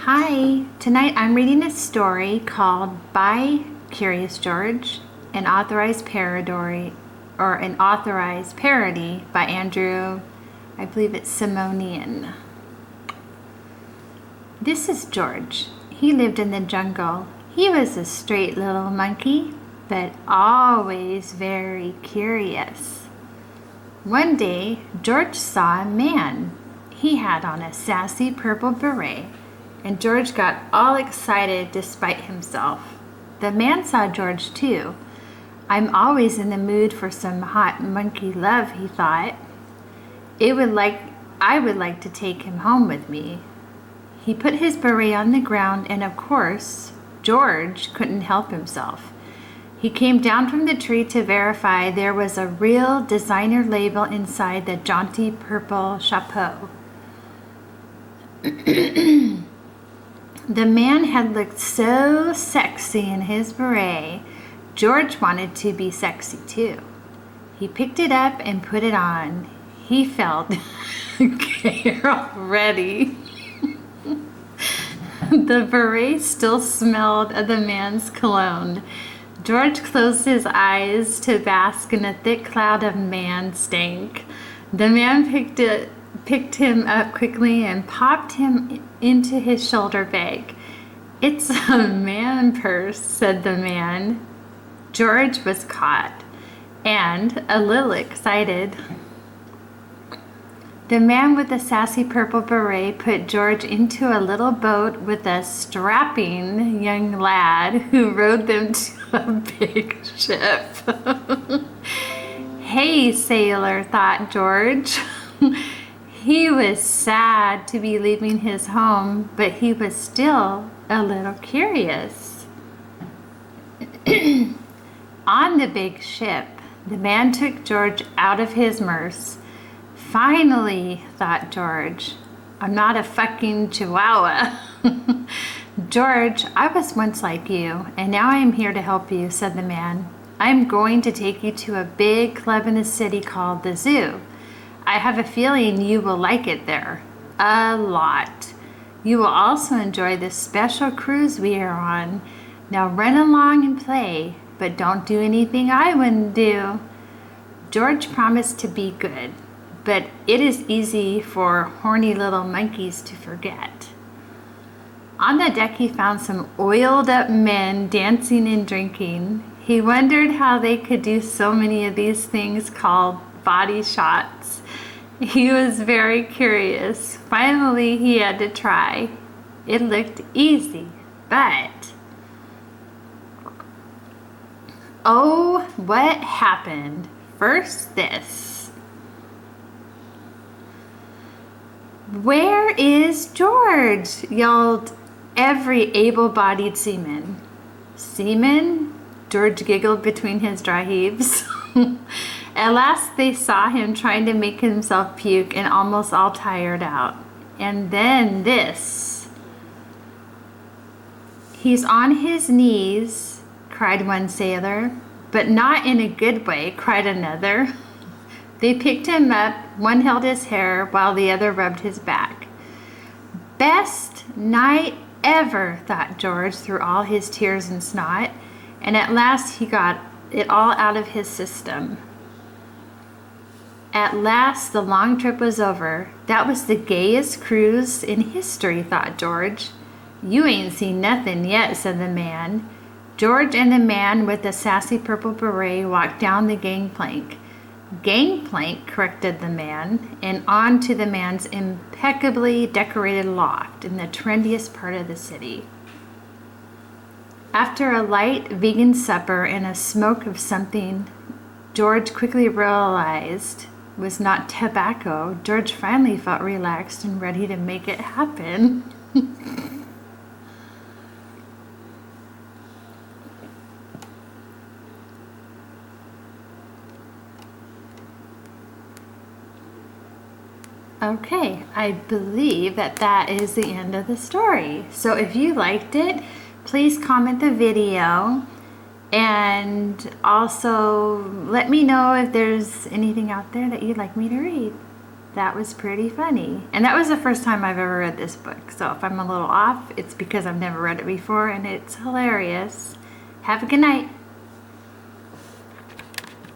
Hi, tonight I'm reading a story called By Curious George, an authorized parody by Andrew, I believe it's Simonian. This is George. He lived in the jungle. He was a straight little monkey, but always very curious. One day, George saw a man. He had on a sassy purple beret, and George got all excited despite himself. The man saw George too. I'm always in the mood for some hot monkey love, he thought. I would like to take him home with me. He put his beret on the ground, and of course, George couldn't help himself. He came down from the tree to verify there was a real designer label inside the jaunty purple chapeau. The man had looked so sexy in his beret, George wanted to be sexy too. He picked it up and put it on. He felt gay already. The beret still smelled of the man's cologne. George closed his eyes to bask in a thick cloud of man stank. The man picked him up quickly and popped him into his shoulder bag. "It's a man purse," said the man. George was caught and a little excited. The man with the sassy purple beret put George into a little boat with a strapping young lad who rowed them to a big ship. Hey, sailor, thought George. He was sad to be leaving his home, but he was still a little curious. On the big ship, the man took George out of his mirth. Finally, thought George, I'm not a fucking chihuahua. George, I was once like you, and now I am here to help you, said the man. I'm going to take you to a big club in the city called the Zoo. I have a feeling you will like it there. A lot. You will also enjoy this special cruise we are on. Now run along and play, but don't do anything I wouldn't do. George promised to be good, but it is easy for horny little monkeys to forget. On the deck he found some oiled up men dancing and drinking. He wondered how they could do so many of these things called body shots. He was very curious. Finally, he had to try. It looked easy, but... oh, what happened? First this. Where is George? Yelled every able-bodied seaman. Seaman? George giggled between his dry heaves. At last they saw him trying to make himself puke and almost all tired out. And then this. He's on his knees, cried one sailor. But not in a good way, cried another. They picked him up, one held his hair while the other rubbed his back. Best night ever, thought George through all his tears and snot, and at last he got it all out of his system. At last the long trip was over. That was the gayest cruise in history, thought George. You ain't seen nothing yet, said the man. George and the man with the sassy purple beret walked down the gangplank. Gangplank, corrected the man, and on to the man's impeccably decorated loft in the trendiest part of the city. After a light vegan supper and a smoke of something George quickly realized was not tobacco, George finally felt relaxed and ready to make it happen. Okay, I believe that is the end of the story. So if you liked it, please comment the video and also let me know if there's anything out there that you'd like me to read. that was pretty funny. And that was the first time I've ever read this book. So if I'm a little off, it's because I've never read it before, and it's hilarious. Have a good night.